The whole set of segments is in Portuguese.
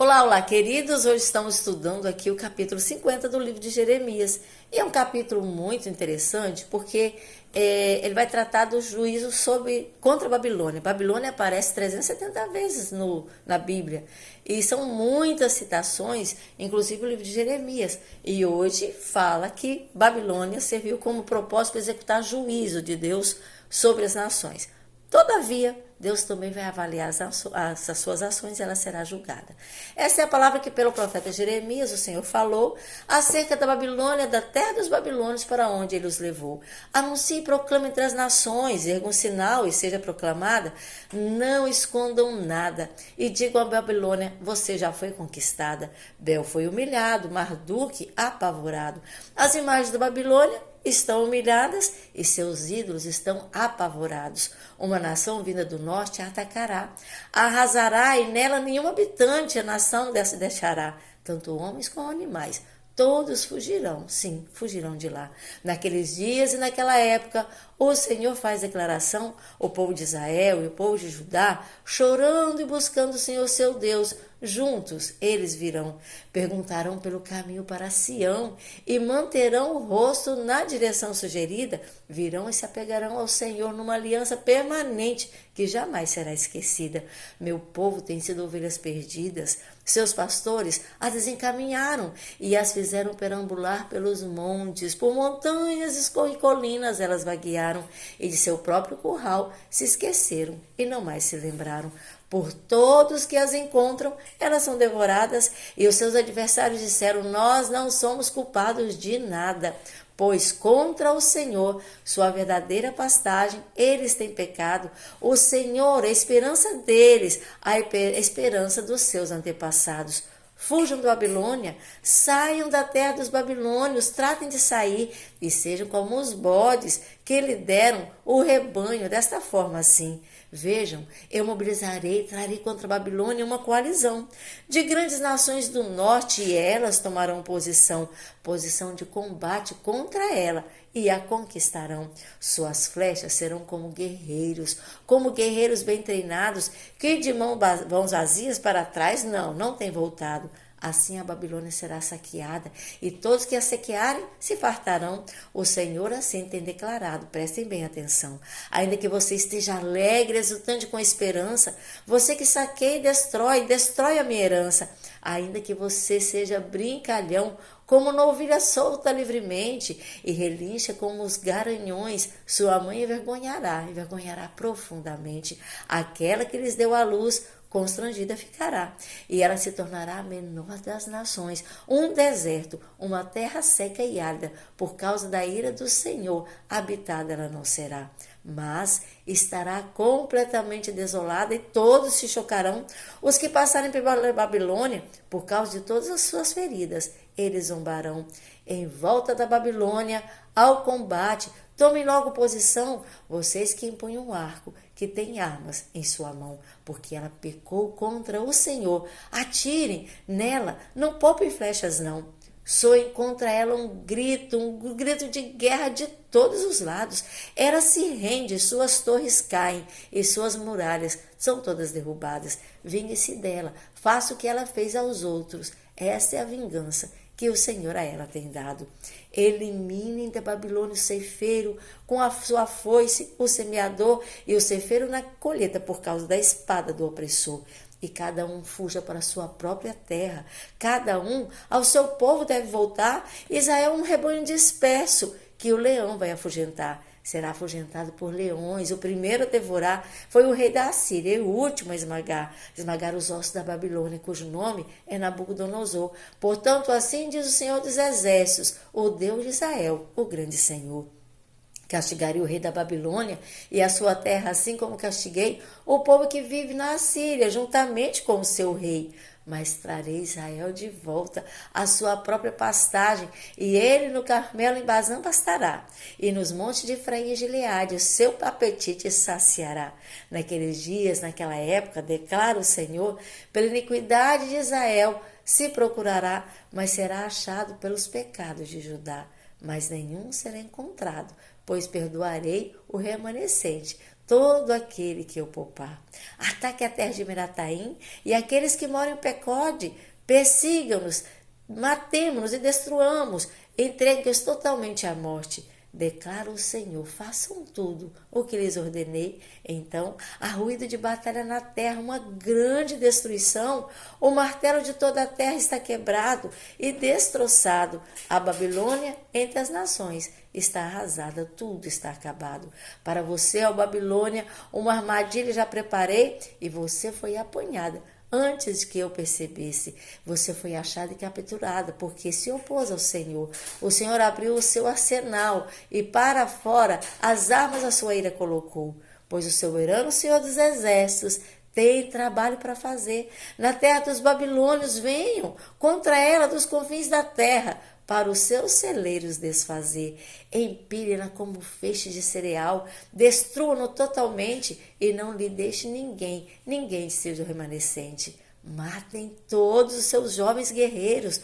Olá, olá, queridos! Hoje estamos estudando aqui o capítulo 50 do livro de Jeremias. E é um capítulo muito interessante porque ele vai tratar do juízo contra a Babilônia. Babilônia aparece 370 vezes na Bíblia. E são muitas citações, inclusive o livro de Jeremias. E hoje fala que Babilônia serviu como propósito para executar juízo de Deus sobre as nações. Todavia, Deus também vai avaliar as suas ações e ela será julgada. Essa é a palavra que pelo profeta Jeremias o Senhor falou acerca da Babilônia, da terra dos babilônios, para onde ele os levou. Anuncie e proclame entre as nações, erga um sinal e seja proclamada, não escondam nada. E digam à Babilônia, você já foi conquistada. Bel foi humilhado, Marduk apavorado. As imagens da Babilônia estão humilhadas e seus ídolos estão apavorados. Uma nação vinda do norte a atacará, arrasará e nela nenhum habitante a nação dessa deixará, tanto homens como animais. Todos fugirão, sim, fugirão de lá. Naqueles dias e naquela época, o Senhor faz declaração, o povo de Israel e o povo de Judá, chorando e buscando o Senhor seu Deus. Juntos eles virão, perguntarão pelo caminho para Sião e manterão o rosto na direção sugerida, virão e se apegarão ao Senhor numa aliança permanente que jamais será esquecida. Meu povo tem sido ovelhas perdidas, seus pastores as desencaminharam e as fizeram perambular pelos montes, por montanhas e colinas elas vaguearam e de seu próprio curral se esqueceram e não mais se lembraram. Por todos que as encontram, elas são devoradas, e os seus adversários disseram, nós não somos culpados de nada, pois contra o Senhor, sua verdadeira pastagem, eles têm pecado. O Senhor, a esperança deles, a esperança dos seus antepassados. Fujam da Babilônia, saiam da terra dos babilônios, tratem de sair e sejam como os bodes que lhe deram o rebanho, desta forma assim. Vejam, eu mobilizarei e trarei contra a Babilônia uma coalizão de grandes nações do norte e elas tomarão posição de combate contra ela e a conquistarão. Suas flechas serão como guerreiros bem treinados que de mãos vazias para trás não têm voltado. Assim a Babilônia será saqueada, e todos que a saquearem se fartarão. O Senhor assim tem declarado, prestem bem atenção. Ainda que você esteja alegre, exultante com esperança, você que saqueia e destrói a minha herança, ainda que você seja brincalhão, como novilha solta livremente, e relincha como os garanhões, sua mãe envergonhará profundamente aquela que lhes deu a luz, constrangida ficará, e ela se tornará a menor das nações, um deserto, uma terra seca e árida, por causa da ira do Senhor, habitada ela não será. Mas estará completamente desolada e todos se chocarão. Os que passarem pela Babilônia, por causa de todas as suas feridas, eles zombarão. Em volta da Babilônia, ao combate, tomem logo posição, vocês que empunham um arco, que têm armas em sua mão, porque ela pecou contra o Senhor. Atirem nela, não poupem flechas não. Soem contra ela um grito de guerra de todos os lados. Ela se rende, suas torres caem e suas muralhas são todas derrubadas. Vingue-se dela, faça o que ela fez aos outros. Essa é a vingança que o Senhor a ela tem dado. Eliminem da Babilônia o ceifeiro, com a sua foice, o semeador e o ceifeiro na colheita por causa da espada do opressor. E cada um fuja para a sua própria terra. Cada um ao seu povo deve voltar. Israel é um rebanho disperso que o leão vai afugentar. Será afugentado por leões. O primeiro a devorar foi o rei da Assíria e o último a esmagar os ossos da Babilônia, cujo nome é Nabucodonosor. Portanto, assim diz o Senhor dos Exércitos, o Deus de Israel, o grande Senhor. Castigarei o rei da Babilônia e a sua terra, assim como castiguei o povo que vive na Assíria, juntamente com o seu rei. Mas trarei Israel de volta à sua própria pastagem, e ele no Carmelo em Bazã pastará, e nos montes de Efraim e Gileade o seu apetite saciará. Naqueles dias, naquela época, declara o Senhor, pela iniquidade de Israel se procurará, mas será achado pelos pecados de Judá. Mas nenhum será encontrado, pois perdoarei o remanescente todo aquele que eu poupar. Ataque a terra de Merataim e aqueles que moram em Pecode, persigam-nos, matemo-nos e destruamos, entregue-os totalmente à morte. Declara o Senhor, façam tudo o que lhes ordenei. Então, há ruído de batalha na terra, uma grande destruição. O martelo de toda a terra está quebrado e destroçado. A Babilônia entre as nações está arrasada, tudo está acabado. Para você, ó Babilônia, uma armadilha já preparei e você foi apanhada. Antes que eu percebesse, você foi achada e capturada, porque se opôs ao Senhor. O Senhor abriu o seu arsenal e para fora as armas a sua ira colocou. Pois o soberano Senhor dos Exércitos tem trabalho para fazer. Na terra dos babilônios venham, contra ela dos confins da terra, para os seus celeiros desfazer. Empilhem-na como feixe de cereal, destruam-no totalmente e não lhe deixe ninguém seja remanescente. Matem todos os seus jovens guerreiros,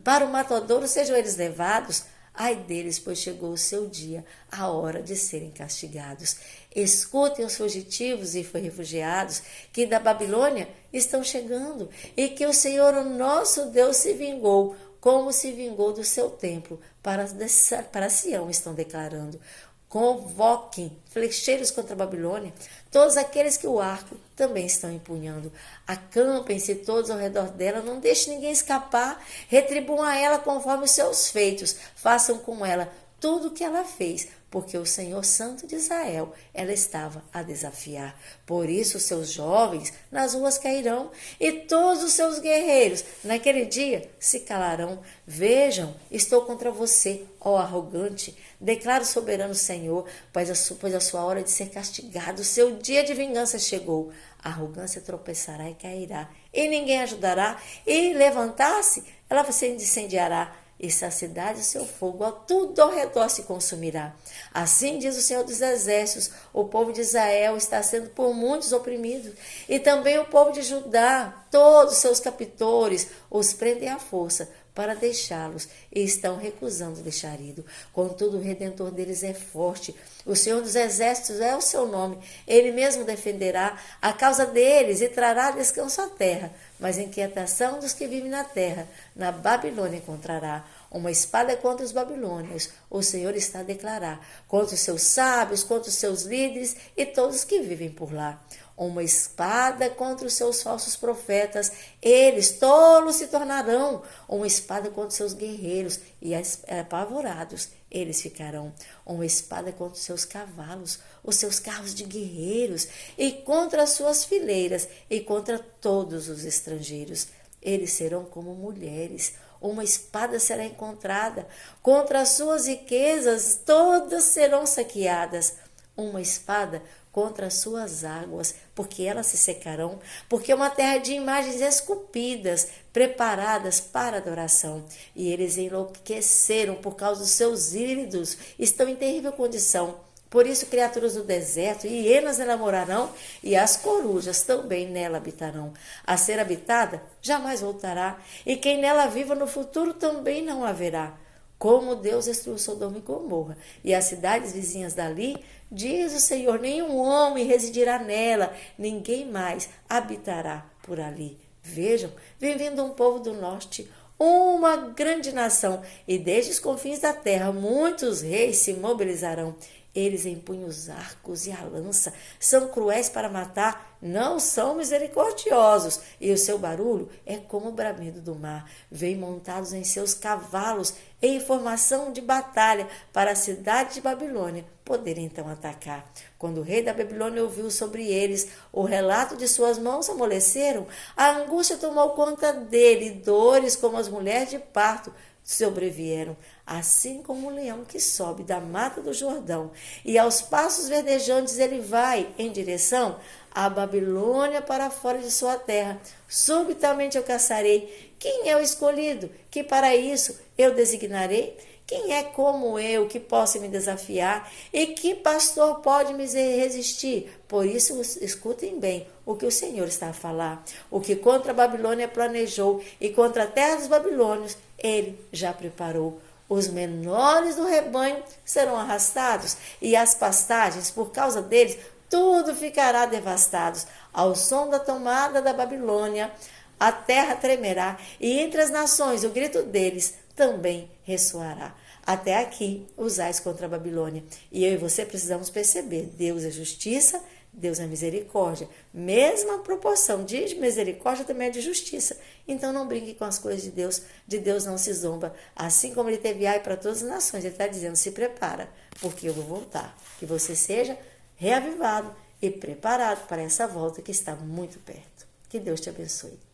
para o matadouro sejam eles levados. Ai deles, pois chegou o seu dia, a hora de serem castigados. Escutem os fugitivos e refugiados que da Babilônia estão chegando, e que o Senhor, o nosso Deus, se vingou, como se vingou do seu templo, para Sião estão declarando. Convoquem flecheiros contra a Babilônia, todos aqueles que o arco também estão empunhando. Acampem-se todos ao redor dela, não deixe ninguém escapar, retribuam a ela conforme os seus feitos, façam com ela tudo o que ela fez, porque o Senhor Santo de Israel ela estava a desafiar. Por isso seus jovens nas ruas cairão e todos os seus guerreiros naquele dia se calarão. Vejam, estou contra você, ó arrogante, declara o soberano Senhor, pois a sua hora de ser castigado, o seu dia de vingança chegou. A arrogância tropeçará e cairá, e ninguém ajudará, e levantar-se, ela se incendiará. E se a cidade e seu fogo, tudo ao redor se consumirá. Assim diz o Senhor dos Exércitos, o povo de Israel está sendo por muitos oprimido, e também o povo de Judá, todos os seus captores, os prendem à força para deixá-los, e estão recusando deixar ido. Contudo, o Redentor deles é forte, o Senhor dos Exércitos é o seu nome, ele mesmo defenderá a causa deles e trará descanso à terra. Mas a inquietação dos que vivem na terra, na Babilônia encontrará. Uma espada contra os babilônios, o Senhor está a declarar, contra os seus sábios, contra os seus líderes e todos que vivem por lá. Uma espada contra os seus falsos profetas, eles tolos se tornarão. Uma espada contra os seus guerreiros e apavorados, eles ficarão. Uma espada contra os seus cavalos, os seus carros de guerreiros, e contra as suas fileiras, e contra todos os estrangeiros. Eles serão como mulheres. Uma espada será encontrada. Contra as suas riquezas, todas serão saqueadas. Uma espada contra as suas águas, porque elas se secarão, porque é uma terra de imagens esculpidas, preparadas para adoração. E eles enlouqueceram por causa dos seus ídolos, estão em terrível condição. Por isso, criaturas do deserto e hienas nela morarão, e as corujas também nela habitarão. A ser habitada jamais voltará, e quem nela viva no futuro também não haverá. Como Deus destruiu Sodoma e Gomorra e as cidades vizinhas dali, diz o Senhor, nenhum homem residirá nela, ninguém mais habitará por ali. Vejam, vem vindo um povo do norte, uma grande nação, e desde os confins da terra muitos reis se mobilizarão. Eles empunham os arcos e a lança, são cruéis para matar, não são misericordiosos, e o seu barulho é como o bramido do mar. Vêm montados em seus cavalos, em formação de batalha, para a cidade de Babilônia poder então atacar. Quando o rei da Babilônia ouviu sobre eles o relato de suas mãos amoleceram, a angústia tomou conta dele, dores como as mulheres de parto sobrevieram, assim como o leão que sobe da mata do Jordão, e aos passos verdejantes ele vai em direção à Babilônia para fora de sua terra. Subitamente eu caçarei. Quem é o escolhido? Que para isso eu designarei? Quem é como eu que possa me desafiar? E que pastor pode me resistir? Por isso, escutem bem o que o Senhor está a falar. O que contra a Babilônia planejou e contra a terra dos babilônios, ele já preparou. Os menores do rebanho serão arrastados, e as pastagens, por causa deles, tudo ficará devastado. Ao som da tomada da Babilônia, a terra tremerá, e entre as nações o grito deles também ressoará. Até aqui, os ais contra a Babilônia. E eu e você precisamos perceber, Deus é justiça, Deus é misericórdia. Mesma proporção de misericórdia também é de justiça. Então não brinque com as coisas de Deus não se zomba. Assim como ele teve ai para todas as nações, ele está dizendo, se prepara, porque eu vou voltar. Que você seja reavivado e preparado para essa volta que está muito perto. Que Deus te abençoe.